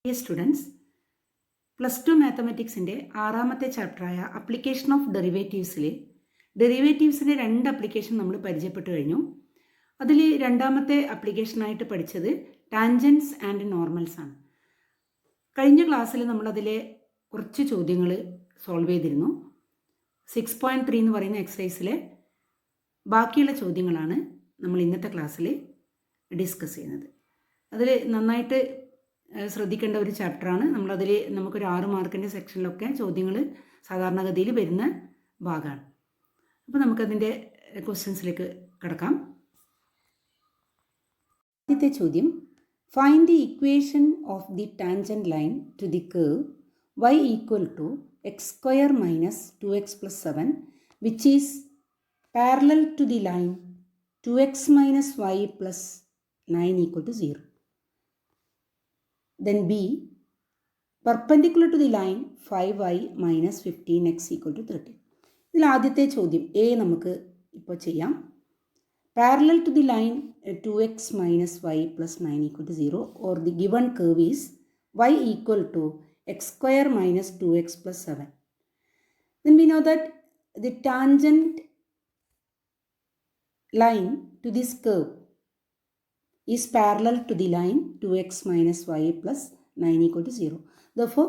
Dear students, +2 മാത്തമാറ്റിക്സിൻ്റെ 6ാമത്തെ ചാപ്റ്ററായ അപ്ലിക്കേഷൻ ഓഫ് ഡെറിവേറ്റീവ്സിൻ്റെ 2 അപ്ലിക്കേഷൻ നമ്മൾ പരിചയപ്പെട്ടു കഴിഞ്ഞു. അതിൽ രണ്ടാമത്തെ അപ്ലിക്കേഷനായിട്ട് പഠിച്ചത് ടാൻജൻസ് ആൻഡ് നോർമൽസ് ആണ്. കഴിഞ്ഞ ക്ലാസ്സിൽ നമ്മളതിലെ കുറച്ച് ചോദ്യങ്ങൾ സോൾവ് ചെയ്തിരുന്നു. 6.3 എന്ന് പറയുന്ന എക്സസൈസിലെ ബാക്കിയുള്ള ചോദ്യങ്ങളാണ് നമ്മൾ ഇന്നത്തെ ക്ലാസ്സിൽ ഡിസ്കസ് ചെയ്യുന്നത്. അതിൽ നന്നായിട്ട് ശ്രദ്ധിക്കേണ്ട ഒരു ചാപ്റ്ററാണ്. നമ്മളതിൽ നമുക്കൊരു 6 മാർക്കിൻ്റെ സെക്ഷനിലൊക്കെ ചോദ്യങ്ങൾ സാധാരണഗതിയിൽ വരുന്ന ഭാഗമാണ്. അപ്പോൾ നമുക്കതിൻ്റെ ക്വസ്റ്റ്യൻസിലേക്ക് കിടക്കാം. ആദ്യത്തെ ചോദ്യം, find the equation of the tangent line to the curve y equal to x² minus 2x plus 7 which is parallel to the line 2x minus y plus 9 equal to 0. Then B, perpendicular to the line 5y minus 15x equal to 30. ഇതിൽ ആദ്യത്തെ ചോദ്യം A നമുക്ക് ഇപ്പോൾ ചെയ്യാം. Parallel to the line 2x minus y plus 9 equal to 0 or the given curve is y equal to x² minus 2x plus 7. Then we know that the tangent line to this curve is parallel to the line 2x minus y plus 9 equal to 0. Therefore,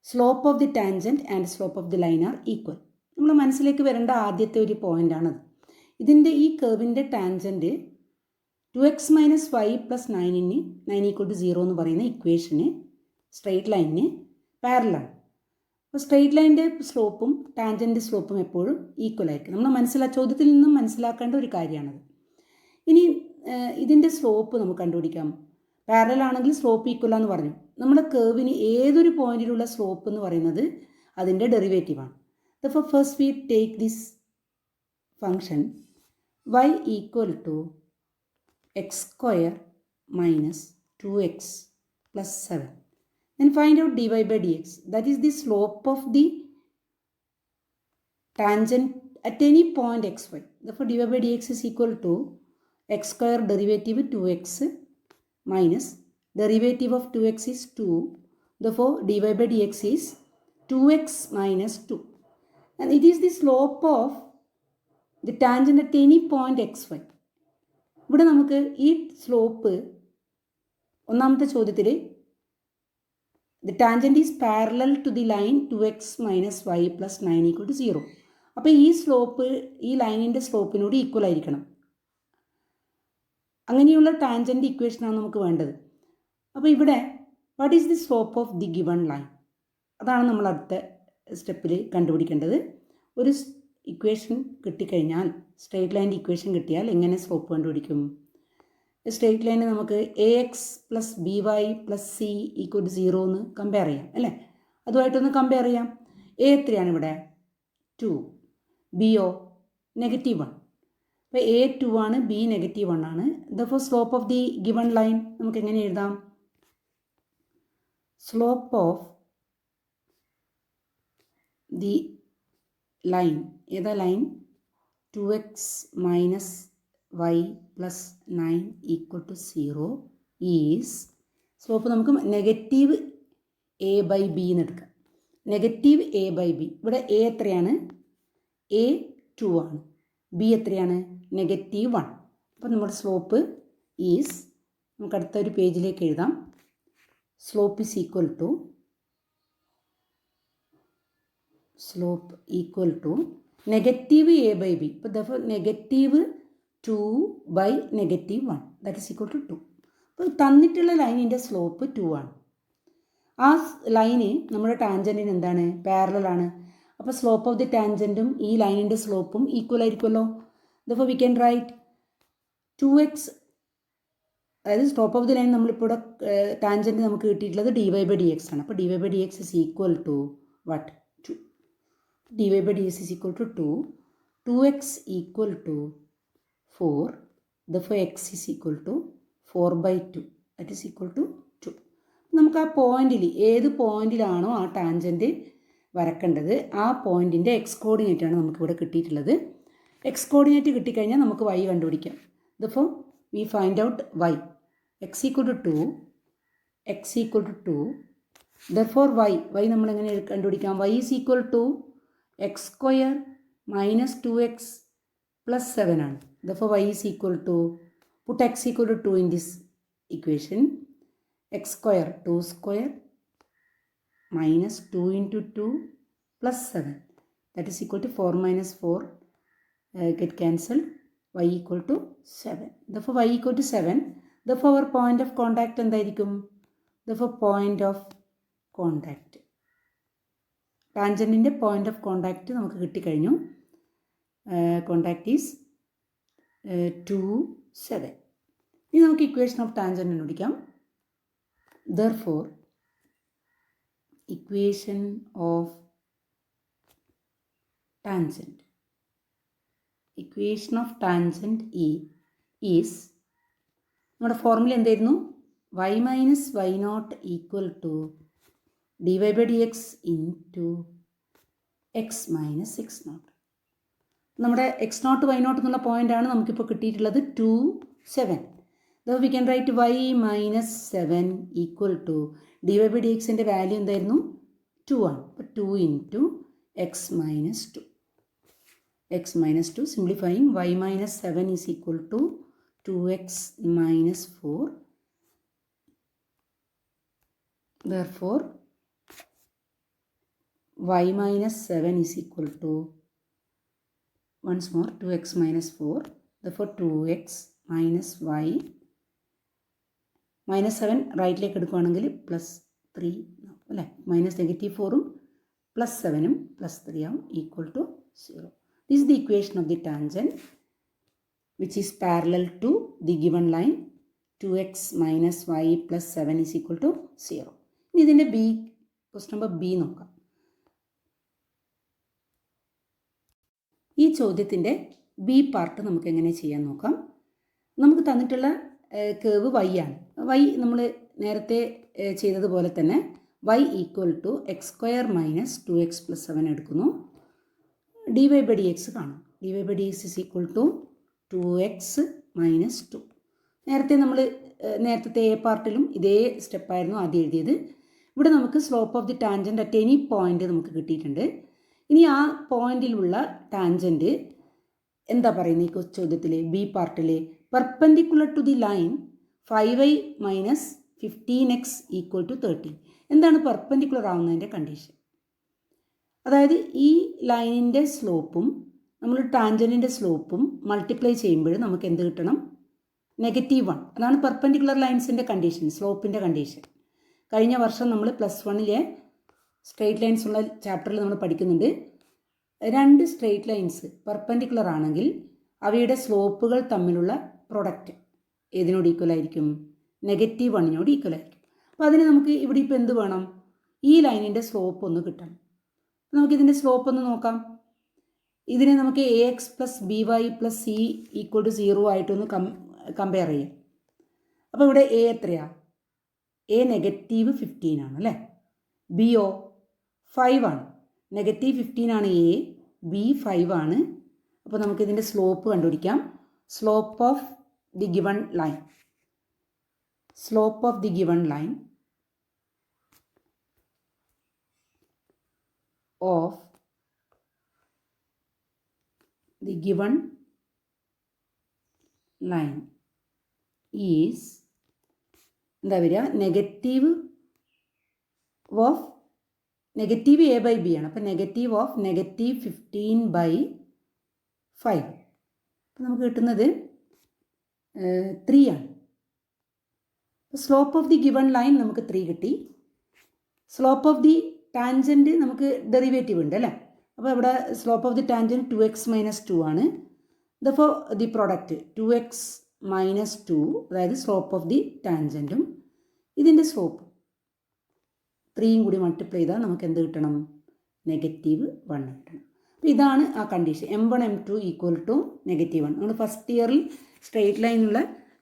slope of the tangent and slope of the line are equal. നമ്മൾ മനസ്സിലേക്ക് വരേണ്ട ആദ്യത്തെ ഒരു പോയിൻ്റാണത്. ഇതിൻ്റെ ഈ കർവിൻ്റെ tangent 2x minus y plus 9 equal to 0 എന്ന് പറയുന്ന ഇക്വേഷന് സ്ട്രെയിറ്റ് ലൈനിന് പാരലാണ്. അപ്പോൾ സ്ട്രെയിറ്റ് ലൈനിൻ്റെ സ്ലോപ്പും ടാൻജൻറ്റ് സ്ലോപ്പും എപ്പോഴും ഈക്വൽ ആയിരിക്കും. നമ്മൾ ചോദ്യത്തിൽ നിന്നും മനസ്സിലാക്കേണ്ട ഒരു കാര്യമാണത്. ഇനി ഇതിൻ്റെ സ്ലോപ്പ് നമുക്ക് കണ്ടുപിടിക്കാം. പാരലൽ ആണെങ്കിൽ സ്ലോപ്പ് ഈക്വൽ എന്ന് പറഞ്ഞു. നമ്മുടെ കർവിന് ഏതൊരു പോയിന്റിലുള്ള സ്ലോപ്പ് എന്ന് പറയുന്നത് അതിൻ്റെ ഡെറിവേറ്റീവാണ്. അപ്പോൾ first we take this function y equal to x² minus 2x plus 7 and find out dy by dx. That is the slope of the tangent at any point xy. Therefore dy by dx is equal to x² derivative 2x minus derivative of 2x is 2. Therefore dy by dx is 2x minus 2. And it is the slope of the tangent at any point xy. ഇവിടെ നമുക്ക് ഈ slope ഒന്നാമത്തെ ചോദ്യത്തിൽ the tangent is parallel to the line 2x minus y plus 9 equal to 0. അപ്പോൾ ഈ slope ഈ ലൈനിൻ്റെ സ്ലോപ്പിനോട് equal ആയിരിക്കണം. അങ്ങനെയുള്ള ടാൻജൻറ്റ് ഇക്വേഷനാണ് നമുക്ക് വേണ്ടത്. അപ്പോൾ ഇവിടെ what is the slope of the given line, അതാണ് നമ്മൾ അടുത്ത സ്റ്റെപ്പിൽ കണ്ടുപിടിക്കേണ്ടത്. ഒരു ഇക്വേഷൻ കിട്ടിക്കഴിഞ്ഞാൽ, സ്ട്രെയിറ്റ് ലൈൻ്റെ ഇക്വേഷൻ കിട്ടിയാൽ എങ്ങനെ സ്ലോപ്പ് കണ്ടുപിടിക്കും? സ്ട്രെയിറ്റ് ലൈന് നമുക്ക് ax plus by plus c equal to 0 എന്ന് കമ്പയർ ചെയ്യാം അല്ലേ? അതുമായിട്ടൊന്ന് കമ്പയർ ചെയ്യാം. a എത്രയാണ് ഇവിടെ? 2. ബിയോ -1. അപ്പോൾ a 2 ആണ്, b -1 ആണ്. Therefore slope of the given line നമുക്ക് എങ്ങനെ എഴുതാം? സ്ലോപ്പ് ഓഫ് ദി ലൈൻ, ഏതാ ലൈൻ? 2x minus y plus 9 equal to 0 is, slope നമുക്ക് നെഗറ്റീവ് a ബൈ ബി എന്ന് എടുക്കാം. Negative a by b. ഇവിടെ a എത്രയാണ്? a 2 ആണ്. b എത്രയാണ്? -1. അപ്പോൾ നമ്മുടെ സ്ലോപ്പ് ഈസ്, നമുക്ക് അടുത്തൊരു പേജിലേക്ക് എഴുതാം. Slope is equal to negative a by b. ഇപ്പോൾ therefore negative 2 by -1 that is equal to 2. അപ്പോൾ തന്നിട്ടുള്ള ലൈനിൻ്റെ സ്ലോപ്പ് 2 ആണ്. ആ ലൈന് നമ്മുടെ ടാൻജൻറ്റിന് എന്താണ്? പാരലലാണ്. അപ്പോൾ സ്ലോപ്പ് ഓഫ് ദി ടാൻജൻറ്റും ഈ ലൈനിൻ്റെ സ്ലോപ്പും ഈക്വൽ ആയിരിക്കുമല്ലോ. ദഫോർ വി ക്യാൻ റൈറ്റ് 2x, അതായത് സ്ലോപ്പ് ഓഫ് ദി ലൈൻ നമ്മളിപ്പോൾ ഇവിടെ ടാൻജൻറ്റ് നമുക്ക് കിട്ടിയിട്ടുള്ളത് dy by dx ആണ്. അപ്പോൾ dy by dx is equal to what? 2. dy by dx is equal to 2. 2x equal to 4. Therefore x is equal to 4 by 2. That is equal to 2. നമുക്ക് ആ പോയിന്റിൽ, ഏത് പോയിന്റിലാണോ ആ ടാൻജൻറ്റ് വരക്കേണ്ടത് ആ പോയിന്റിൻ്റെ എക്സ് കോർഡിനേറ്റാണ് നമുക്കിവിടെ കിട്ടിയിട്ടുള്ളത്. എക്സ് കോർഡിനേറ്റ് കിട്ടിക്കഴിഞ്ഞാൽ നമുക്ക് y കണ്ടുപിടിക്കാം. Therefore we find out y. x equal to 2, x equal to 2, therefore y നമ്മൾ എങ്ങനെ കണ്ടുപിടിക്കാം? y is equal to x square minus 2x plus 7 ആണ്. Therefore y is equal to put x equal to 2 in this equation. X square 2 square minus 2 into 2 plus 7, that is equal to 4 minus 4 get cancelled, y equal to 7. Therefore y equal to 7. Therefore our point of contact എന്തായിരിക്കും? Therefore point of contact, ടാൻജൻറ്റിൻ്റെ point of contact നമുക്ക് കിട്ടിക്കഴിഞ്ഞു. Contact is 2, 7. ഇനി നമുക്ക് equation of tangent കണ്ടുപിടിക്കാം. Therefore equation of tangent is നമ്മുടെ formula എന്തായിരുന്നു? y minus y naught equal to d y by d x into x minus x naught. നമ്മുടെ x naught y naught എന്നുള്ള പോയിൻ്റാണ് നമുക്കിപ്പോൾ കിട്ടിയിട്ടുള്ളത് 2, 7. Though we can write y minus 7 equal to dy by dxൻ്റെ value എന്തായിരുന്നു? 2 ആണ്. അപ്പോൾ 2 into x minus 2. x minus 2 simplifying y minus 7 is equal to 2x minus 4. Therefore y minus 7 is equal to, once more, 2x minus 4. Therefore 2x minus y minus 7 റൈറ്റിലേക്ക് എടുക്കുകയാണെങ്കിൽ plus 3 അല്ലേ, minus -4ഉം plus 7ഉം plus 3 ആവും, equal to 0. This is the equation of the tangent which is parallel to the given line 2x minus y plus 7 is equal to 0. ഇനി ഇതിൻ്റെ question number B നോക്കാം. ഈ ചോദ്യത്തിൻ്റെ ബി പാർട്ട് നമുക്ക് എങ്ങനെ ചെയ്യാൻ നോക്കാം. നമുക്ക് തന്നിട്ടുള്ള കേവ് y ആണ്. y നമ്മൾ നേരത്തെ ചെയ്തതുപോലെ തന്നെ y equal to x square minus 2x plus 7 എടുക്കുന്നു. D y by d x കാണും. D y by d x is equal to 2x minus 2. നേരത്തെ എ പാർട്ടിലും ഇതേ സ്റ്റെപ്പായിരുന്നു ആദ്യം എഴുതിയത്. ഇവിടെ നമുക്ക് slope of the tangent at any point നമുക്ക് കിട്ടിയിട്ടുണ്ട്. ഇനി ആ പോയിന്റിലുള്ള ടാൻജൻറ്റ് എന്താ പറയുന്നത് ഈ ചോദ്യത്തിൽ ബി പാർട്ടിൽ? Perpendicular to the line 5y minus 15x equal to 13. എന്താണ് പെർപെൻഡിക്കുലർ ആവുന്നതിൻ്റെ കണ്ടീഷൻ? അതായത് ഈ ലൈനിൻ്റെ സ്ലോപ്പും നമ്മൾ ടാൻജൻറ്റിൻ്റെ സ്ലോപ്പും മൾട്ടിപ്ലൈ ചെയ്യുമ്പോൾ നമുക്ക് എന്ത് കിട്ടണം? -1. അതാണ് പെർപെൻഡിക്കുലർ ലൈൻസിൻ്റെ കണ്ടീഷൻ, സ്ലോപ്പിൻ്റെ കണ്ടീഷൻ. കഴിഞ്ഞ വർഷം നമ്മൾ +1 സ്ട്രെയിറ്റ് ലൈൻസ് ഉള്ള ചാപ്റ്ററിൽ നമ്മൾ പഠിക്കുന്നുണ്ട്. 2 സ്ട്രെയിറ്റ് ലൈൻസ് പെർപെൻഡിക്കുലർ ആണെങ്കിൽ അവയുടെ സ്ലോപ്പുകൾ തമ്മിലുള്ള പ്രൊഡക്റ്റ് ഏതിനോട് ഈക്വൽ ആയിരിക്കും? -1 ഈക്വൽ ആയിരിക്കും. അപ്പോൾ അതിന് നമുക്ക് ഇവിടെ ഇപ്പോൾ എന്ത് വേണം? ഈ ലൈനിൻ്റെ സ്ലോപ്പ് ഒന്ന് കിട്ടണം. നമുക്കിതിൻ്റെ സ്ലോപ്പ് ഒന്ന് നോക്കാം. ഇതിനെ നമുക്ക് ax plus by plus c equal to 0 ആയിട്ടൊന്ന് കമ്പയർ ചെയ്യാം. അപ്പോൾ ഇവിടെ a എത്രയാണ്? a -15 ആണ് അല്ലേ. b ഓ 5 ആണ്. -15 ആണ് a, b 5 ആണ്. അപ്പോൾ നമുക്കിതിൻ്റെ സ്ലോപ്പ് കണ്ടുപിടിക്കാം. Slope of the given line, slope of the given line of the given line is എന്താ വരിക? നെഗറ്റീവ് a ബൈ b ആണ്. അപ്പോൾ നെഗറ്റീവ് ഓഫ് -15/5. അപ്പോൾ നമുക്ക് കിട്ടുന്നത് 3 ആണ്. Slope of the given line നമുക്ക് 3 കിട്ടി. സ്ലോപ്പ് ഓഫ് ദി ടാൻജൻറ്റ് നമുക്ക് ഡെറിവേറ്റീവ് ഉണ്ട് അല്ലേ. അപ്പോൾ ഇവിടെ slope of the tangent 2x minus 2 ആണ്. ദഫോർ ദി പ്രോഡക്റ്റ് 2x മൈനസ് 2, അതായത് സ്ലോപ്പ് ഓഫ് ദി ടാൻജൻറ്റും ഇതിൻ്റെ സ്ലോപ്പ് 3യും കൂടി മൾട്ടിപ്ലൈ ചെയ്താൽ നമുക്ക് എന്ത് കിട്ടണം? -1 കിട്ടണം. അപ്പോൾ ഇതാണ് ആ condition. m1 m2 equal to -1. നമ്മൾ ഫസ്റ്റ് ഇയറിൽ സ്ട്രെയിറ്റ് ലൈനുള്ള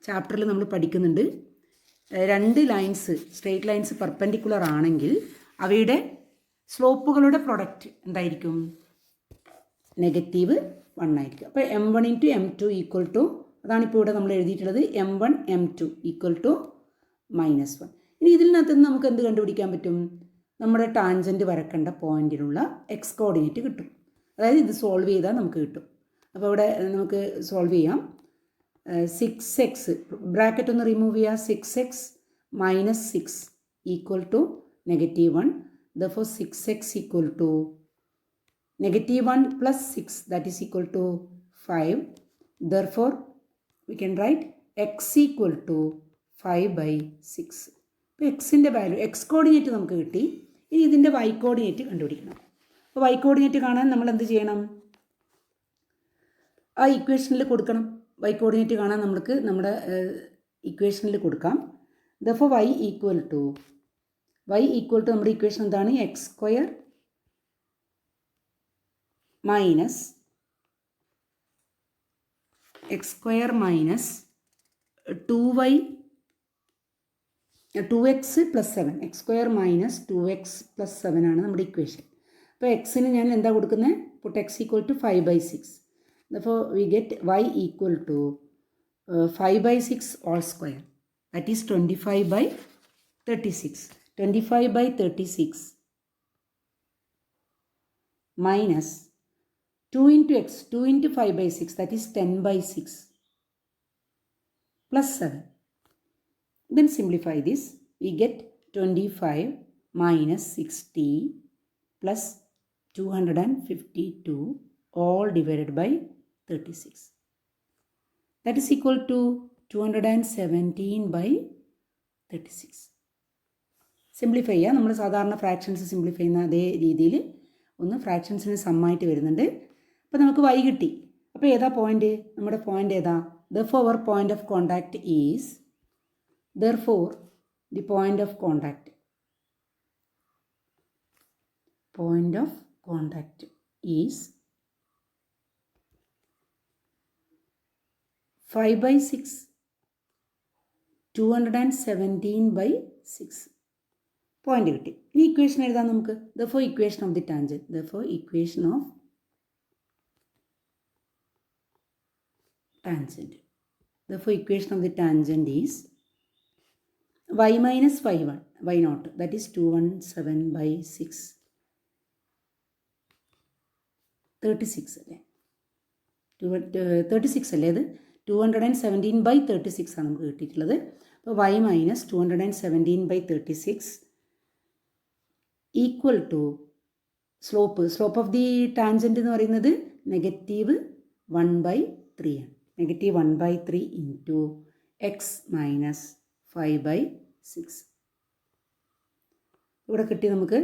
ചാപ്റ്ററിൽ നമ്മൾ പഠിക്കുന്നുണ്ട്. 2 ലൈൻസ് സ്ട്രെയിറ്റ് ലൈൻസ് പെർപെൻഡിക്കുലർ ആണെങ്കിൽ അവയുടെ സ്ലോപ്പുകളുടെ പ്രൊഡക്റ്റ് എന്തായിരിക്കും? -1 ആയിരിക്കും. അപ്പോൾ m1 × m2 ഈക്വൽ ടു, അതാണിപ്പോൾ ഇവിടെ നമ്മൾ എഴുതിയിട്ടുള്ളത്, m1 m2 ഈക്വൽ ടു -1. ഇനി ഇതിനകത്ത് നമുക്ക് എന്ത് കണ്ടുപിടിക്കാൻ പറ്റും? നമ്മുടെ ടാൻജൻറ്റ് വരക്കേണ്ട പോയിൻറ്റിലുള്ള എക്സ് കോർഡിനേറ്റ് കിട്ടും. അതായത് ഇത് സോൾവ് ചെയ്താൽ നമുക്ക് കിട്ടും. അപ്പോൾ ഇവിടെ നമുക്ക് സോൾവ് ചെയ്യാം. 6x ബ്രാക്കറ്റ് ഒന്ന് റിമൂവ് ചെയ്യുക. 6x minus 6 equal to -1. Therefore 6x equal to -1 plus 6, that is equal to 5. Therefore we can write x equal to 5/6. ഇപ്പോൾ എക്സിൻ്റെ വാല്യൂ എക്സ് കോർഡിനേറ്റ് നമുക്ക് കിട്ടി. ഇനി ഇതിൻ്റെ വൈ കോർഡിനേറ്റ് കണ്ടുപിടിക്കണം. അപ്പോൾ വൈ കോർഡിനേറ്റ് കാണാൻ നമ്മൾ എന്ത് ചെയ്യണം? ആ ഇക്വേഷനിൽ കൊടുക്കണം. വൈ കോർഡിനേറ്റ് കാണാൻ നമുക്ക് നമ്മുടെ ഇക്വേഷനിൽ കൊടുക്കാം. Therefore y equal to നമ്മുടെ ഇക്വേഷൻ എന്താണ്? X square minus 2x plus 7. X square minus 2x plus 7 ആണ് നമ്മുടെ ഇക്വേഷൻ. അപ്പോൾ എക്സിന് ഞാൻ എന്താ കൊടുക്കുന്നത്? Put x equal to 5/6. അപ്പോൾ we get y equal to 5/6 all square, that is 25/36. 25/36 minus 2 into x, 2 into 5/6, that is 10/6 plus 7. Then simplify this. We get 25 minus 60 plus 252 all divided by 36. That is equal to 217/36. Simplify ചെയ്യുക. നമ്മൾ സാധാരണ fractions simplify ചെയ്യുന്ന അതേ രീതിയിൽ ഒന്ന് ഫ്രാക്ഷൻസിന് സമ്മായിട്ട് വരുന്നുണ്ട്. അപ്പോൾ നമുക്ക് y കിട്ടി. അപ്പോൾ ഏതാ പോയിൻ്റ്? നമ്മുടെ പോയിൻ്റ് ഏതാ? Therefore our point of contact is, therefore the point of contact is 5/6, 217/6. Point കിട്ടി. ഇനി ഇക്വേഷൻ എഴുതാം നമുക്ക്. Therefore equation of the tangent. Therefore equation of tangent. Therefore equation of the tangent is y minus y1, y naught, that is 217/6. 36 അല്ലേ? 36 അല്ലേ? അത് 217/36 ആണ് നമുക്ക് കിട്ടിയിട്ടുള്ളത്. അപ്പോൾ y minus 217/36 equal to slope of the tangent എന്ന് പറയുന്നത് -1/3 ആണ്. -1/3 ഇൻറ്റു എക്സ് മൈനസ് 5/6. ഇവിടെ കിട്ടി നമുക്ക്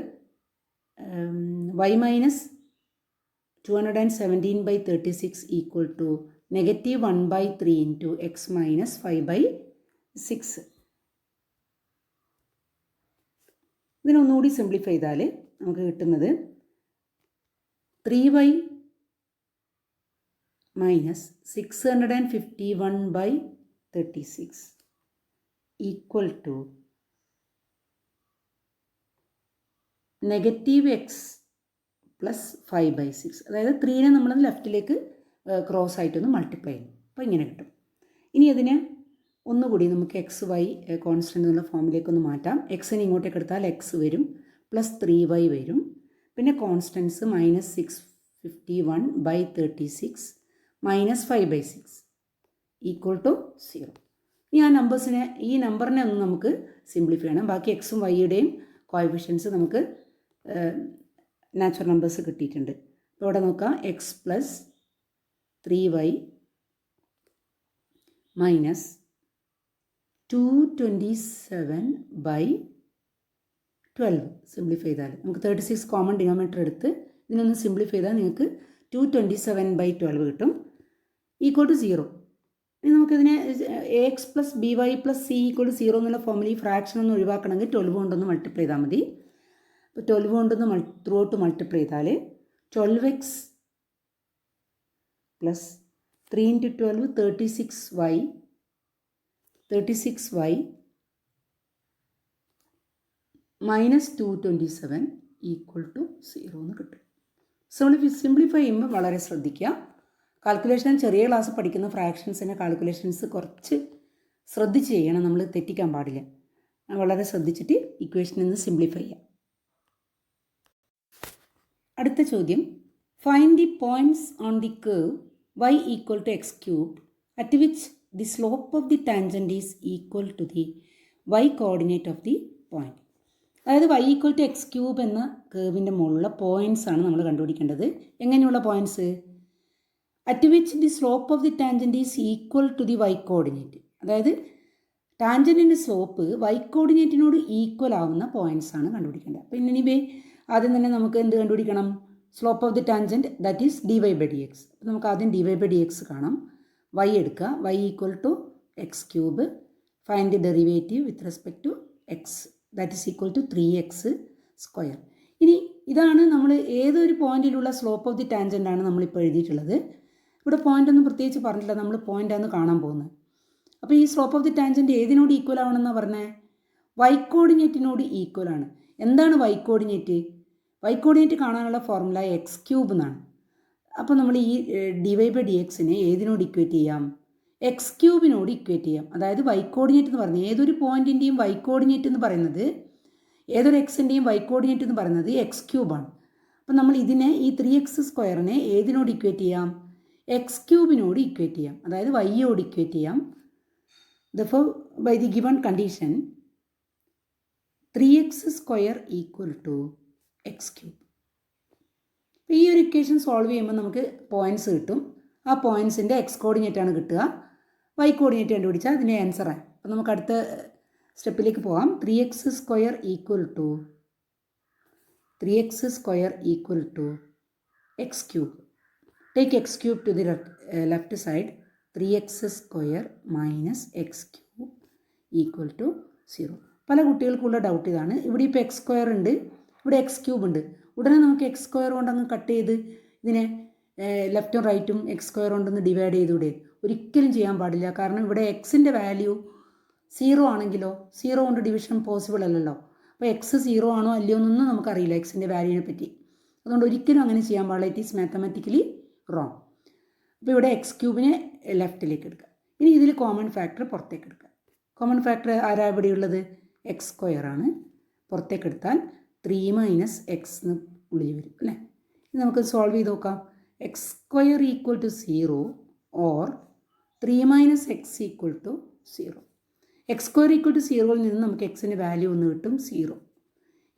y minus 217/36 equal to -1/3 into x minus 5/6. ഇതിനൊന്നുകൂടി സിംപ്ലിഫൈ ചെയ്താൽ നമുക്ക് കിട്ടുന്നത് 3y minus 651/36 equal to -x plus 5/6. അതായത് 3നെ നമ്മൾ ലെഫ്റ്റിലേക്ക് ക്രോസ് ആയിട്ടൊന്ന് മൾട്ടിപ്ലൈ ചെയ്യും. അപ്പോൾ ഇങ്ങനെ കിട്ടും. ഇനി അതിനെ ഒന്നുകൂടി നമുക്ക് എക്സ് വൈ കോൺസ്റ്റൻ്റ് എന്നുള്ള ഫോമിലേക്കൊന്ന് മാറ്റാം. എക്സിന് ഇങ്ങോട്ടേക്ക് എടുത്താൽ എക്സ് വരും, പ്ലസ് 3y വരും, പിന്നെ കോൺസ്റ്റൻസ് -651/36 മൈനസ് 5/6 ഈക്വൽ ടു 0. ഇനി ഈ നമ്പറിനെ ഒന്ന് നമുക്ക് സിംപ്ലിഫൈ ചെയ്യണം. ബാക്കി എക്സും വൈയുടെയും കോഎഫിഷ്യൻസ് നമുക്ക് നാച്ചുറൽ നമ്പേഴ്സ് കിട്ടിയിട്ടുണ്ട്. അപ്പോൾ ഇവിടെ നോക്കാം. X plus 3y minus 227/12 simplify ചെയ്താൽ നമുക്ക് 36 കോമൺ ഡിനോമിനേറ്റർ എടുത്ത് ഇതിനൊന്ന് സിംപ്ലിഫൈ ചെയ്താൽ നിങ്ങൾക്ക് 227/12 കിട്ടും, ഈക്വൽ ടു 0. ഇനി നമുക്കിതിനെ ax plus by plus c equal to 0 എന്നുള്ള ഫോമിൽ ഈ ഫ്രാക്ഷൻ ഒന്ന് ഒഴിവാക്കണമെങ്കിൽ 12 കൊണ്ടൊന്ന് മൾട്ടിപ്ലൈ ചെയ്താൽ മതി. അപ്പോൾ 12 കൊണ്ടൊന്ന് ത്രൂ ഔട്ട് മൾട്ടിപ്ലൈ ചെയ്താൽ 12x plus 3 × 12 36y minus 227 equal to 0 എന്ന് കിട്ടും. സിംപ്ലിഫൈ ചെയ്യുമ്പോൾ വളരെ ശ്രദ്ധിക്കുക. കാൽക്കുലേഷൻ ചെറിയ ക്ലാസ് പഠിക്കുന്ന ഫ്രാക്ഷൻസിൻ്റെ കാൽക്കുലേഷൻസ് കുറച്ച് ശ്രദ്ധിച്ച് ചെയ്യണം. നമ്മൾ തെറ്റിക്കാൻ പാടില്ല. വളരെ ശ്രദ്ധിച്ചിട്ട് ഇക്വേഷനിൽ നിന്ന് സിംപ്ലിഫൈ ചെയ്യാം. അടുത്ത ചോദ്യം, find the points on the curve y equal to x cube at which the slope of the tangent is equal to the y coordinate of the point. അതായത് y equal to x cube എന്ന കേർവിൻ്റെ മുകളിലുള്ള points ആണ് നമ്മൾ കണ്ടുപിടിക്കേണ്ടത്. എങ്ങനെയുള്ള points? At which the slope of the tangent is equal to the y coordinate. അതായത് ടാൻജൻറ്റിൻ്റെ സ്ലോപ്പ് y കോർഡിനേറ്റിനോട് ഈക്വൽ ആവുന്ന പോയിൻറ്റ്സ് ആണ് കണ്ടുപിടിക്കേണ്ടത്. അപ്പോൾ ഇനിവേ ആദ്യം തന്നെ നമുക്ക് എന്ത് കണ്ടുപിടിക്കണം? Slope of the tangent, that is dy by dx. അപ്പോൾ നമുക്ക് ആദ്യം dy ബൈ dx കാണാം. y എടുക്കുക, y equal to x cube, find the derivative with respect to x, that is equal to 3x square. ഇനി ഇതാണ് നമ്മൾ ഏതൊരു പോയിന്റിലുള്ള സ്ലോപ്പ് ഓഫ് ദി ടാൻജൻ്റ് ആണ് നമ്മളിപ്പോൾ എഴുതിയിട്ടുള്ളത്. ഇവിടെ പോയിന്റ് ഒന്നും പ്രത്യേകിച്ച് പറഞ്ഞിട്ടില്ല, നമ്മൾ പോയിൻ്റാണ് കാണാൻ പോകുന്നത്. അപ്പോൾ ഈ സ്ലോപ്പ് ഓഫ് ദി ടാൻജൻറ്റ് ഏതിനോട് ഈക്വൽ ആവണമെന്നാണ് പറഞ്ഞത്? y കോർഡിനേറ്റിനോട് ഈക്വൽ ആണ്. എന്താണ് y കോർഡിനേറ്റ്? y കോർഡിനേറ്റ് കാണാനുള്ള ഫോർമുല എക്സ് ക്യൂബ് എന്നാണ്. അപ്പോൾ നമ്മൾ ഈ dy ബൈ dxനെ ഏതിനോട് ഇക്വേറ്റ് ചെയ്യാം? എക്സ് ക്യൂബിനോട് ഇക്വേറ്റ് ചെയ്യാം. അതായത് y കോർഡിനേറ്റ് എന്ന് പറയുന്നത് ഏതൊരു പോയിൻറ്റിൻ്റെയും y കോർഡിനേറ്റ് എന്ന് പറയുന്നത്, ഏതൊരു എക്സിൻ്റെയും y കോർഡിനേറ്റ് എന്ന് പറയുന്നത് എക്സ് ക്യൂബാണ്. അപ്പോൾ നമ്മൾ ഇതിനെ ഈ 3x സ്ക്വയറിനെ ഏതിനോട് ഇക്വേറ്റ് ചെയ്യാം? എക്സ് ക്യൂബിനോട് ഇക്വേറ്റ് ചെയ്യാം. അതായത് വൈയോട് ഇക്വേറ്റ് ചെയ്യാം. Therefore, by the given condition, 3x square equal to x cube. ഈ ഒരു ഇക്വേഷൻ സോൾവ് ചെയ്യുമ്പോൾ നമുക്ക് പോയിൻറ്റ്സ് കിട്ടും. ആ പോയിൻറ്റ്സിൻ്റെ എക്സ് കോർഡിനേറ്റ് ആണ് കിട്ടുക. വൈ കോർഡിനേറ്റ് കണ്ടുപിടിച്ചാൽ അതിൻ്റെ ആൻസറായി. അപ്പോൾ നമുക്ക് അടുത്ത സ്റ്റെപ്പിലേക്ക് പോകാം. 3x square equal to x cube. Take x cube to the left side. 3x square minus x cube equal to 0. പല കുട്ടികൾക്കുള്ള ഡൗട്ട് ഇതാണ്. ഇവിടെ ഇപ്പോൾ എക്സ് സ്ക്വയർ ഉണ്ട്, ഇവിടെ എക്സ് ക്യൂബ് ഉണ്ട്. ഉടനെ നമുക്ക് എക്സ് സ്ക്വയർ കൊണ്ടങ്ങ് കട്ട് ചെയ്ത് ഇതിനെ ലെഫ്റ്റും റൈറ്റും എക്സ് സ്ക്വയർ കൊണ്ടൊന്ന് ഡിവൈഡ് ചെയ്തൂടെ? ഒരിക്കലും ചെയ്യാൻ പാടില്ല. കാരണം ഇവിടെ എക്സിൻ്റെ വാല്യൂ 0 ആണെങ്കിലോ 0 കൊണ്ട് ഡിവിഷൻ പോസിബിൾ അല്ലല്ലോ. അപ്പോൾ എക്സ് 0 ആണോ അല്ലയോ എന്നൊന്നും നമുക്കറിയില്ല എക്സിൻ്റെ വാല്യൂവിനെ പറ്റി. അതുകൊണ്ട് ഒരിക്കലും അങ്ങനെ ചെയ്യാൻ പാടില്ല. It is mathematically wrong. അപ്പോൾ ഇവിടെ എക്സ് ക്യൂബിനെ ലെഫ്റ്റിലേക്ക് എടുക്കുക. ഇനി ഇതിൽ കോമൺ ഫാക്ടർ പുറത്തേക്ക് എടുക്കുക. കോമൺ ഫാക്ടർ ആരാ ഇവിടെ ഉള്ളത്? എക്സ് സ്ക്വയർ ആണ്. പുറത്തേക്ക് എടുത്താൽ 3 മൈനസ് എക്സ് എന്ന് ഉള്ളിൽ വരും അല്ലേ? ഇത് നമുക്ക് സോൾവ് ചെയ്ത് നോക്കാം. X square equal to 0 or 3 minus x equal to 0. X square equal to 0യിൽ നിന്ന് നമുക്ക് എക്സിൻ്റെ വാല്യൂ ഒന്ന് കിട്ടും 0.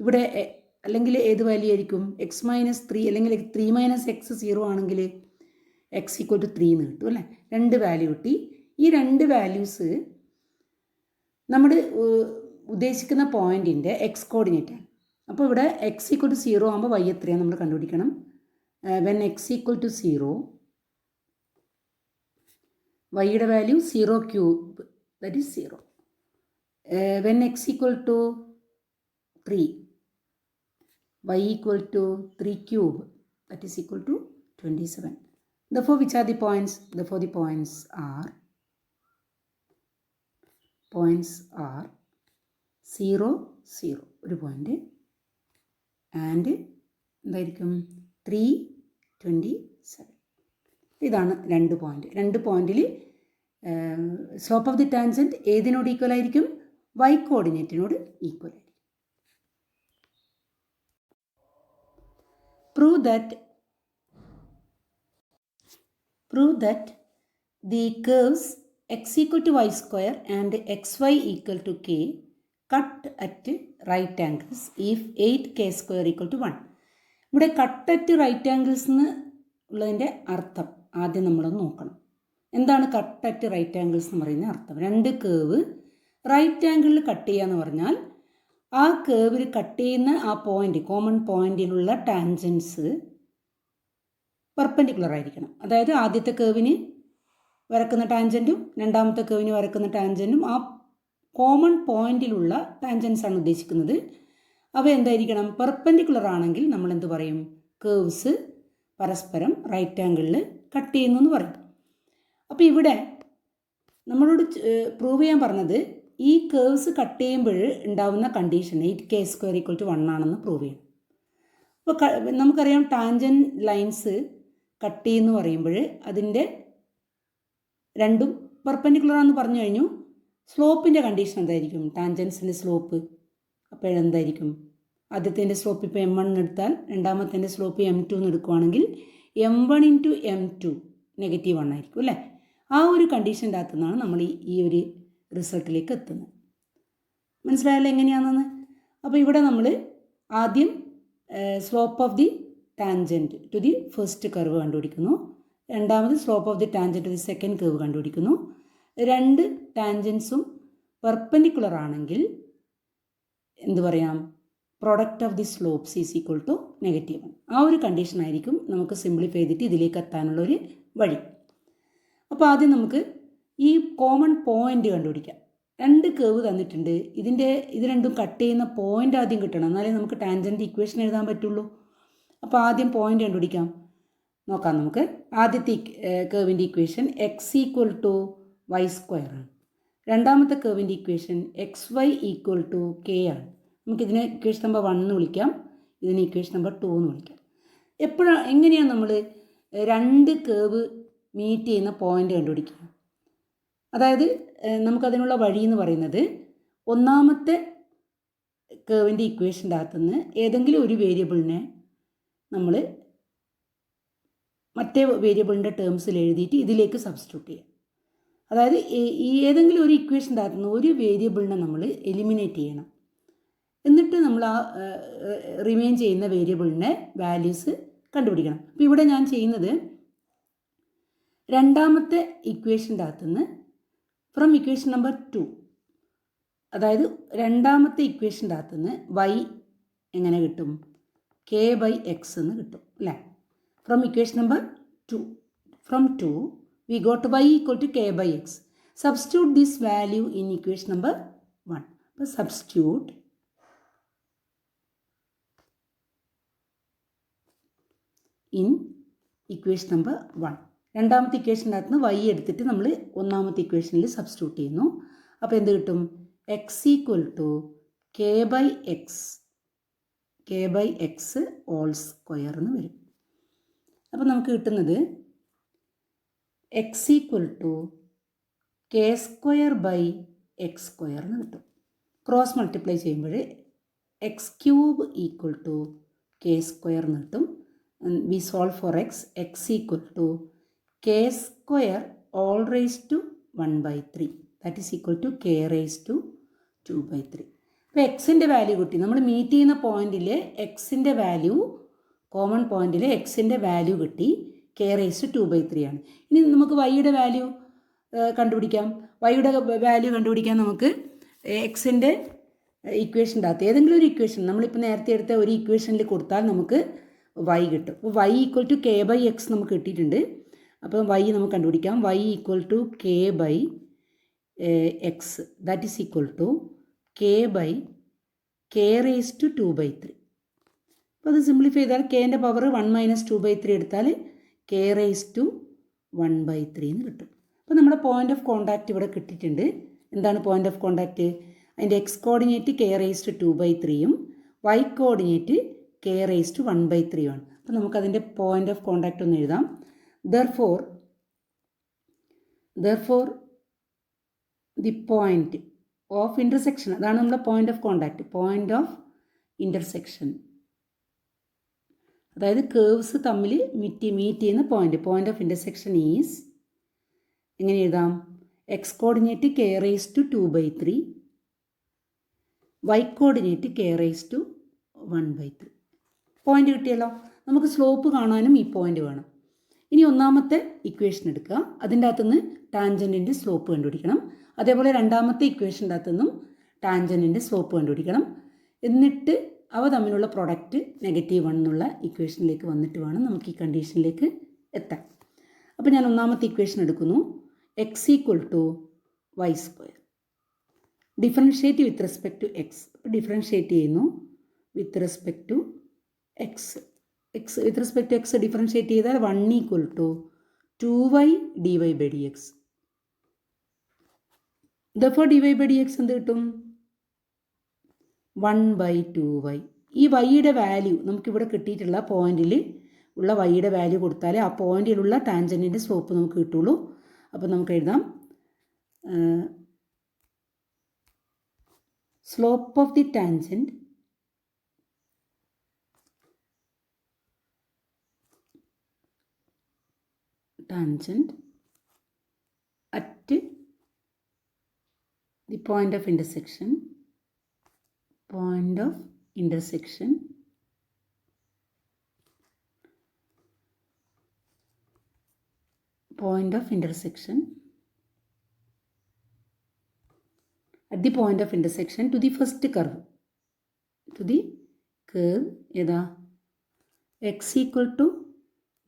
ഇവിടെ അല്ലെങ്കിൽ ഏത് വാല്യൂ ആയിരിക്കും? എക്സ് മൈനസ് 3 അല്ലെങ്കിൽ 3 മൈനസ് എക്സ് 0 ആണെങ്കിൽ എക്സ് ഈക്വൽ ടു 3 എന്ന് കിട്ടും അല്ലേ? 2 വാല്യൂ കിട്ടി. ഈ 2 വാല്യൂസ് നമ്മൾ ഉദ്ദേശിക്കുന്ന പോയിൻറ്റിൻ്റെ എക്സ് കോർഡിനേറ്റാണ്. അപ്പോൾ ഇവിടെ എക്സ് ഈക്വൽ ടു 0 ആകുമ്പോൾ വൈ എത്രയാണ് നമ്മൾ കണ്ടുപിടിക്കണം. വെൻ എക്സ് ഈക്വൽ ടു 0, വൈയുടെ value 0 cube, that is 0. When x equal to 3, y equal to 3 cube, that is equal to 27. Therefore, which are the points? Therefore, the points are 0, 0 ഒരു point and എന്തായിരിക്കും 3, 27. ഇതാണ് 2 point. 2 പോയിന്റിൽ slope of the tangent ഏതിനോട് equal ആയിരിക്കും? y കോർഡിനേറ്റിനോട് equal ആയിരിക്കും. Prove that the curves x equal to y square and xy equal to k cut at right angles if 8k square equal to 1. ഇവിടെ cut at right angles എന്ന് ഉള്ളതിൻ്റെ അർത്ഥം ആദ്യം നമ്മളൊന്ന് നോക്കണം. എന്താണ് കട്ട് അറ്റ് റൈറ്റ് ആംഗിൾസ് എന്ന് പറയുന്ന അർത്ഥം? 2 കേവ് റൈറ്റ് ആംഗിളിൽ കട്ട് ചെയ്യുക എന്ന് പറഞ്ഞാൽ ആ കേവിൽ കട്ട് ചെയ്യുന്ന ആ പോയിന്റ്, കോമൺ പോയിന്റിലുള്ള ടാൻജൻസ് പെർപെൻഡിക്കുലർ ആയിരിക്കണം. അതായത് ആദ്യത്തെ കേവിന് വരക്കുന്ന ടാൻജൻറ്റും രണ്ടാമത്തെ കേവിന് വരക്കുന്ന ടാൻജൻറ്റും ആ കോമൺ പോയിന്റിലുള്ള ടാൻജൻസ് ആണ് ഉദ്ദേശിക്കുന്നത്. അവ എന്തായിരിക്കണം? പെർപെൻഡിക്കുലർ ആണെങ്കിൽ നമ്മൾ എന്ത് പറയും? കേവ്സ് പരസ്പരം റൈറ്റ് ആംഗിളിൽ കട്ട് ചെയ്യുന്നു എന്ന് പറയും. അപ്പോൾ ഇവിടെ നമ്മളോട് പ്രൂവ് ചെയ്യാൻ പറഞ്ഞത് ഈ കേവ്സ് കട്ട് ചെയ്യുമ്പോൾ ഉണ്ടാവുന്ന condition 8k square equal to 1 ആണെന്ന് പ്രൂവ് ചെയ്യണം. അപ്പോൾ നമുക്കറിയാം ടാൻജൻ ലൈൻസ് കട്ട് ചെയ്യുന്നു പറയുമ്പോൾ അതിൻ്റെ രണ്ടും പെർപെൻഡിക്കുലർ ആണെന്ന് പറഞ്ഞു കഴിഞ്ഞു. സ്ലോപ്പിൻ്റെ കണ്ടീഷൻ എന്തായിരിക്കും? ടാൻജൻസിൻ്റെ സ്ലോപ്പ് അപ്പോൾ എന്തായിരിക്കും? ആദ്യത്തിൻ്റെ സ്ലോപ്പ് ഇപ്പോൾ M1 എടുത്താൽ രണ്ടാമത്തിൻ്റെ സ്ലോപ്പ് M2 എന്ന് എടുക്കുകയാണെങ്കിൽ M1 ഇൻറ്റു M2 -1 ആയിരിക്കും അല്ലേ. ആ ഒരു കണ്ടീഷൻ്റെ അകത്തു നിന്നാണ് നമ്മൾ ഈ ഒരു റിസൾട്ടിലേക്ക് എത്തുന്നത്. മനസ്സിലായല്ലോ എങ്ങനെയാണെന്ന്. അപ്പോൾ ഇവിടെ നമ്മൾ ആദ്യം slope of the tangent to the first curve കണ്ടുപിടിക്കുന്നു. രണ്ടാമത് slope of the tangent to the second curve കണ്ടുപിടിക്കുന്നു. രണ്ട് ടാൻജൻസും പെർപെൻഡിക്കുലർ ആണെങ്കിൽ എന്ത് പറയാം, product of the slopes is equal to -1. ആ ഒരു കണ്ടീഷൻ ആയിരിക്കും നമുക്ക് സിംപ്ലിഫൈ ചെയ്തിട്ട് ഇതിലേക്ക് എത്താനുള്ളൊരു വഴി. അപ്പോൾ ആദ്യം നമുക്ക് ഈ കോമൺ പോയിൻ്റ് കണ്ടുപിടിക്കാം. രണ്ട് കേവ് തന്നിട്ടുണ്ട്, ഇത് രണ്ടും കട്ട് ചെയ്യുന്ന പോയിൻ്റ് ആദ്യം കിട്ടണം, എന്നാലേ നമുക്ക് ടാൻജൻറ്റ് ഇക്വേഷൻ എഴുതാൻ പറ്റുള്ളൂ. അപ്പോൾ ആദ്യം പോയിൻ്റ് കണ്ടുപിടിക്കാം. നോക്കാം നമുക്ക്. ആദ്യത്തെ കേവിൻ്റെ ഇക്വേഷൻ x = y² ആണ്. രണ്ടാമത്തെ കേവിൻ്റെ ഇക്വേഷൻ xy = k ആണ്. നമുക്കിതിനെ ഇക്വേഷൻ നമ്പർ 1 എന്ന് വിളിക്കാം, ഇതിനെ ഇക്വേഷൻ നമ്പർ 2 എന്ന് വിളിക്കാം. എങ്ങനെയാണ് നമ്മൾ രണ്ട് കേവ് മീറ്റ് ചെയ്യുന്ന പോയിൻ്റ് കണ്ടുപിടിക്കുക? അതായത് നമുക്കതിനുള്ള വഴി എന്ന് പറയുന്നത്, ഒന്നാമത്തെ കേവിൻ്റെ ഇക്വേഷൻ്റെ അകത്തുനിന്ന് ഏതെങ്കിലും ഒരു വേരിയബിളിനെ നമ്മൾ മറ്റേ വേരിയബിളിൻ്റെ ടേംസിൽ എഴുതിയിട്ട് ഇതിലേക്ക് സബ്സ്റ്റിറ്റ്യൂട്ട് ചെയ്യുക. അതായത് ഈ ഏതെങ്കിലും ഒരു ഇക്വേഷൻ്റെ അകത്തുനിന്ന് ഒരു വേരിയബിളിനെ നമ്മൾ എലിമിനേറ്റ് ചെയ്യണം. എന്നിട്ട് നമ്മൾ ആ റിമെയിൻ ചെയ്യുന്ന വേരിയബിളിൻ്റെ വാല്യൂസ് കണ്ടുപിടിക്കണം. അപ്പോൾ ഇവിടെ ഞാൻ ചെയ്യുന്നത്, രണ്ടാമത്തെ ഇക്വേഷൻ്റെ അകത്തുനിന്ന് ഫ്രം ഇക്വേഷൻ നമ്പർ 2, അതായത് രണ്ടാമത്തെ ഇക്വേഷൻ്റെ അകത്തുനിന്ന് y എങ്ങനെ കിട്ടും, k/x എന്ന് കിട്ടും അല്ലേ. From equation number 2, from 2 we got y = k/x. Substitute this value in equation number 1. അപ്പോൾ substitute in equation number 1. രണ്ടാമത്തെ ഇക്വേഷൻ്റെ അകത്ത് നിന്ന് y എടുത്തിട്ട് നമ്മൾ ഒന്നാമത്തെ ഇക്വേഷനിൽ സബ്സ്റ്റിറ്റ്യൂട്ട് ചെയ്യുന്നു. അപ്പോൾ എന്ത് കിട്ടും, x = k/x ഹോൾ സ്ക്വയർ എന്ന് വരും. അപ്പോൾ നമുക്ക് കിട്ടുന്നത് x = k² എന്ന് കിട്ടും. ക്രോസ് മൾട്ടിപ്ലൈ ചെയ്യുമ്പോൾ x³ = k² എന്ന് കിട്ടും. We solve for x = k² all raised to 1/3, that is equal to k raised to 2/3. അപ്പോൾ എക്സിൻ്റെ വാല്യൂ കിട്ടി. നമ്മൾ മീറ്റ് ചെയ്യുന്ന പോയിന്റിൽ എക്സിൻ്റെ വാല്യൂ, കോമൺ പോയിന്റിൽ എക്സിൻ്റെ വാല്യൂ കിട്ടി, k raised to 2/3 ആണ്. ഇനി നമുക്ക് വൈയുടെ വാല്യൂ കണ്ടുപിടിക്കാം. വൈയുടെ വാല്യൂ കണ്ടുപിടിക്കാൻ നമുക്ക് എക്സിൻ്റെ ഇക്വേഷൻ്റെ അകത്ത് ഏതെങ്കിലും ഒരു ഇക്വേഷൻ, നമ്മളിപ്പോൾ നേരത്തെ എടുത്ത ഒരു ഇക്വേഷനിൽ കൊടുത്താൽ നമുക്ക് y കിട്ടും. അപ്പോൾ y = k/x നമുക്ക് കിട്ടിയിട്ടുണ്ട്. അപ്പോൾ y നമുക്ക് കണ്ടുപിടിക്കാം. y = k/x, that is equal to k raised to 2/3. അപ്പോൾ അത് സിംപ്ലിഫൈ ചെയ്താൽ kൻ്റെ പവർ 1 - 2/3 എടുത്താൽ k raised to 1/3 എന്ന് കിട്ടും. അപ്പോൾ നമ്മുടെ പോയിൻ്റ് ഓഫ് കോണ്ടാക്റ്റ് ഇവിടെ കിട്ടിയിട്ടുണ്ട്. എന്താണ് പോയിൻ്റ് ഓഫ് കോണ്ടാക്റ്റ്? അതിൻ്റെ x coordinate k raised to 2/3ഉം y coordinate k raised to 1/3 ആണ്. അപ്പോൾ നമുക്കതിൻ്റെ പോയിൻ്റ് ഓഫ് കോണ്ടാക്റ്റ് ഒന്ന് എഴുതാം. Therefore the point of intersection, അതാണ് നമ്മുടെ point of contact, point of intersection, അതായത് കേവ്സ് തമ്മിൽ മീറ്റ് ചെയ്യുന്ന പോയിൻ്റ് ഓഫ് ഇൻ്റർസെക്ഷൻ ഈസ്, എങ്ങനെ എഴുതാം, x coordinate k raised to 2/3, y coordinate k raised to 1/3. Point കിട്ടിയല്ലോ. നമുക്ക് സ്ലോപ്പ് കാണാനും ഈ പോയിൻ്റ് വേണം. ഇനി ഒന്നാമത്തെ ഇക്വേഷൻ എടുക്കുക, അതിൻ്റെ അകത്തുനിന്ന് ടാൻജൻറ്റിൻ്റെ സ്ലോപ്പ് കണ്ടുപിടിക്കണം. അതേപോലെ രണ്ടാമത്തെ ഇക്വേഷൻ്റെ അകത്തുനിന്നും ടാൻജൻറ്റിൻ്റെ സ്ലോപ്പ് കണ്ടുപിടിക്കണം. എന്നിട്ട് അവ തമ്മിലുള്ള പ്രൊഡക്റ്റ് -1 എന്നുള്ള ഇക്വേഷനിലേക്ക് വന്നിട്ട് വേണം നമുക്ക് ഈ കണ്ടീഷനിലേക്ക് എത്താൻ. അപ്പോൾ ഞാൻ ഒന്നാമത്തെ ഇക്വേഷൻ എടുക്കുന്നു. x = y². Differentiate with respect to x. അപ്പോൾ ഡിഫറൻഷ്യേറ്റ് ചെയ്യുന്നു with respect to x. With respect to x differentiate ചെയ്താൽ 1 = 2y dy/dx. therefore dy/dx എന്ത് കിട്ടും, 1/2y. ഈ വൈയുടെ വാല്യൂ നമുക്കിവിടെ കിട്ടിയിട്ടുള്ള പോയിന്റിൽ ഉള്ള വൈയുടെ വാല്യൂ കൊടുത്താൽ ആ പോയിന്റിലുള്ള ടാൻജൻറ്റിൻ്റെ സ്ലോപ്പ് നമുക്ക് കിട്ടുള്ളൂ. അപ്പോൾ നമുക്ക് എഴുതാം, slope of the tangent tangent at the point of intersection at the point of intersection to the first curve, ഏതാ x equal to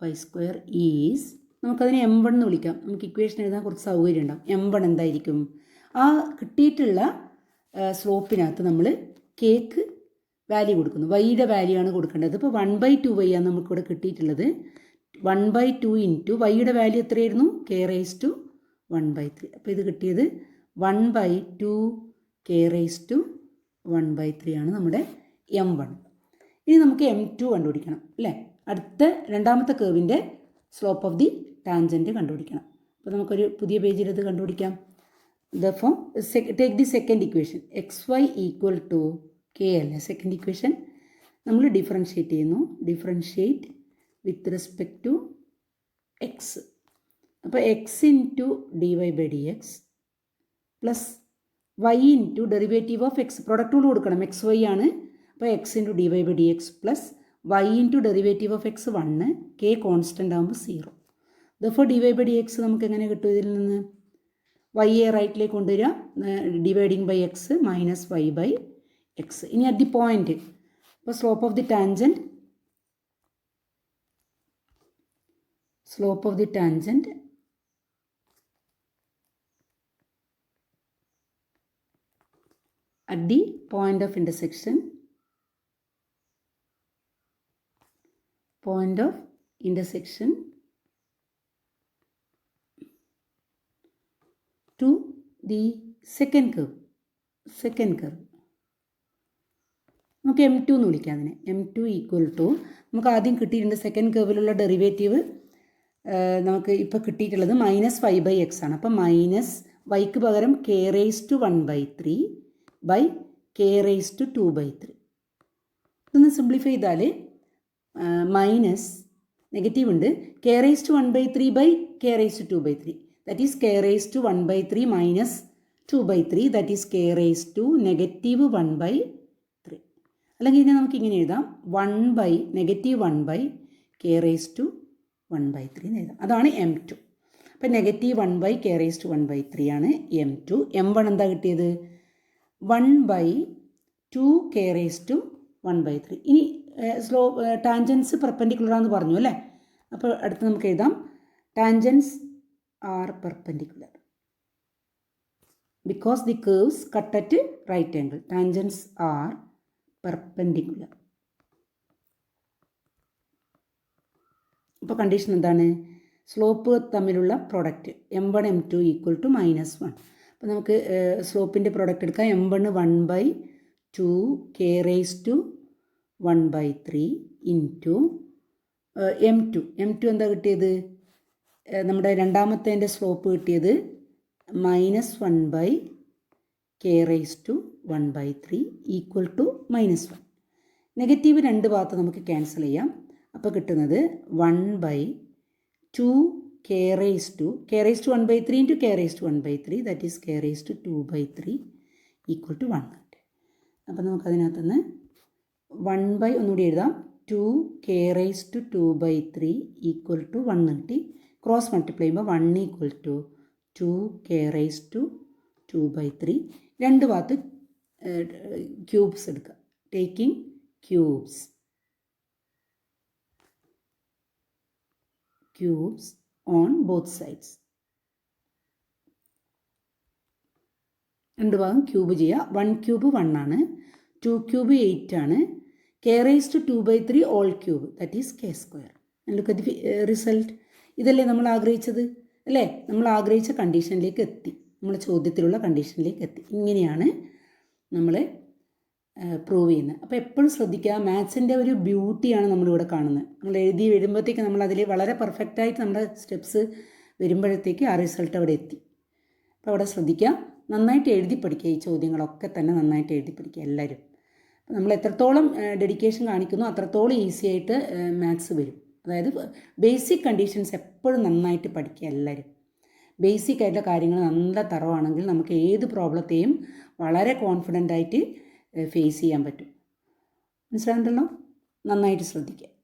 y square is, നമുക്കതിനെ m1 എന്ന് വിളിക്കാം. നമുക്ക് ഇക്വേഷൻ എഴുതാൻ കുറച്ച് സൗകര്യം ഉണ്ടാവും. m1 എന്തായിരിക്കും? ആ കിട്ടിയിട്ടുള്ള സ്ലോപ്പിനകത്ത് നമ്മൾ കേക്ക് വാല്യൂ കൊടുക്കുന്നു. വൈയുടെ വാല്യൂ ആണ് കൊടുക്കേണ്ടത്. ഇപ്പോൾ 1/2y ആണ് നമുക്കിവിടെ കിട്ടിയിട്ടുള്ളത്. 1/2 ഇൻറ്റു വൈയുടെ വാല്യൂ എത്രയായിരുന്നു? k⁻1/3. അപ്പോൾ ഇത് കിട്ടിയത് 1/2 k⁻1/3 ആണ് നമ്മുടെ m1. ഇനി നമുക്ക് m2 കണ്ടുപിടിക്കണം അല്ലേ? അടുത്ത രണ്ടാമത്തെ കേവിൻ്റെ സ്ലോപ്പ് ഓഫ് ദി ടാൻജൻറ്റ് കണ്ടുപിടിക്കണം. അപ്പോൾ നമുക്കൊരു പുതിയ പേജിൽ ഇത് കണ്ടുപിടിക്കാം. Therefore, take the second equation. xy equal to k അല്ലേ സെക്കൻഡ് ഇക്വേഷൻ. നമ്മൾ ഡിഫറൻഷ്യേറ്റ് ചെയ്യുന്നു. Differentiate with respect to x. അപ്പോൾ X into dy/dx plus y into derivative of x. Product rule കൊടുക്കണം. എക്സ് വൈ ആണ്. അപ്പോൾ X into dy/dx plus y into derivative of x 1, k constant ആകുമ്പോൾ 0. ദഫോർ dy/dx നമുക്ക് എങ്ങനെ കിട്ടും? ഇതിൽ നിന്ന് വൈയെ റൈറ്റിലേക്ക് കൊണ്ടുവരിക. Dividing by x minus y by x. ഇനി അറ്റ് ദി പോയിൻറ്റ്, അപ്പോൾ slope of the tangent at the point of intersection to the second curve. നമുക്ക് m2 എന്ന് വിളിക്കാം അതിനെ. m2 ഈക്വൽ ടു, നമുക്ക് ആദ്യം കിട്ടിയിട്ടുണ്ട് സെക്കൻഡ് കർവിലുള്ള ഡെറിവേറ്റീവ്. നമുക്ക് ഇപ്പോൾ കിട്ടിയിട്ടുള്ളത് -5/x ആണ്. അപ്പോൾ മൈനസ് വൈക്ക് പകരം k⁻1/3 ബൈ k⁻2/3. ഇതൊന്ന് സിംപ്ലിഫൈ ചെയ്താൽ മൈനസ് നെഗറ്റീവ് ഉണ്ട്. k⁻1/3 by k⁻2/3. that is k⁻1/3 minus 2/3, that is k⁻1/3. അല്ലെങ്കിൽ ഇതിനെ നമുക്ക് ഇങ്ങനെ എഴുതാം, 1/(1/k⁻1/3) എന്ന് എഴുതാം. അതാണ് m2. അപ്പം -1/k⁻1/3 ആണ് m2. m1 എന്താ കിട്ടിയത്? 1/2k⁻1/3. ഇനി ടാൻജൻസ് പെർപെൻഡിക്കുലർ ആണെന്ന് പറഞ്ഞു അല്ലേ? അപ്പോൾ അടുത്ത് നമുക്ക് എഴുതാം, tangents are perpendicular because the curves cut at right angle. Tangents are perpendicular. അപ്പോൾ കണ്ടീഷൻ എന്താണ്? സ്ലോപ്പ് തമ്മിലുള്ള product m1 m2 equal to -1. അപ്പോൾ നമുക്ക് സ്ലോപ്പിൻ്റെ പ്രോഡക്റ്റ് എടുക്കാം. m1 1/2k⁻1/3 ഇൻറ്റു m2 എന്താ കിട്ടിയത്? നമ്മുടെ രണ്ടാമത്തേൻ്റെ സ്ലോപ്പ് കിട്ടിയത് -1/k⁻1/3 ഈക്വൽ ടു -1. നെഗറ്റീവ് രണ്ട് ഭാഗത്ത് നമുക്ക് ക്യാൻസൽ ചെയ്യാം. അപ്പോൾ കിട്ടുന്നത് 1/2k⁻1/3 into k⁻1/3, that is k⁻2/3 equal to 1. അപ്പോൾ നമുക്കതിനകത്തുനിന്ന് 1/ ഒന്നുകൂടി എഴുതാം, 2k⁻2/3 ഈക്വൽ ടു 1 കിട്ടി. ക്രോസ് മൾട്ടിപ്ലൈ ചെയ്യുമ്പോൾ 1 ഈക്വൽ ടു 2k⁻2/3. രണ്ട് ഭാഗത്ത് ക്യൂബ്സ് എടുക്കുക. Taking cubes on both sides. രണ്ട് ഭാഗം ക്യൂബ് ചെയ്യുക. 1 ക്യൂബ് 1 ആണ്, 2 ക്യൂബ് 8 ആണ്, k⁻2/3 all cube, that is k². Look at the result. ഇതല്ലേ നമ്മൾ ആഗ്രഹിച്ചത് അല്ലേ? നമ്മൾ ആഗ്രഹിച്ച കണ്ടീഷനിലേക്ക് എത്തി, നമ്മൾ ചോദ്യത്തിലുള്ള കണ്ടീഷനിലേക്ക് എത്തി. ഇങ്ങനെയാണ് നമ്മൾ പ്രൂവ് ചെയ്യുന്നത്. അപ്പോൾ എപ്പോഴും ശ്രദ്ധിക്കുക, മാത്സിൻ്റെ ഒരു ബ്യൂട്ടിയാണ് നമ്മളിവിടെ കാണുന്നത്. നമ്മൾ എഴുതി വരുമ്പോഴത്തേക്ക് നമ്മളതിൽ വളരെ പെർഫെക്റ്റായിട്ട് നമ്മുടെ സ്റ്റെപ്സ് വരുമ്പോഴത്തേക്ക് ആ റിസൾട്ട് അവിടെ എത്തി. അപ്പോൾ അവിടെ ശ്രദ്ധിക്കുക, നന്നായിട്ട് എഴുതി പഠിക്കുക. ഈ ചോദ്യങ്ങളൊക്കെ തന്നെ നന്നായിട്ട് എഴുതി പഠിക്കുക എല്ലാവരും. നമ്മൾ എത്രത്തോളം ഡെഡിക്കേഷൻ കാണിക്കുന്നു അത്രത്തോളം ഈസി ആയിട്ട് മാത്സ് വരും. അതായത് ബേസിക് കണ്ടീഷൻസ് എപ്പോഴും നന്നായിട്ട് പഠിക്കുക എല്ലാവരും. ബേസിക് ആയിട്ടുള്ള കാര്യങ്ങൾ നല്ല തറവാണെങ്കിൽ നമുക്ക് ഏത് പ്രോബ്ലത്തെയും വളരെ കോൺഫിഡൻ്റ് ആയിട്ട് ഫേസ് ചെയ്യാൻ പറ്റും. മനസ്സിലാകുന്നുണ്ടല്ലോ? നന്നായിട്ട് ശ്രദ്ധിക്കുക.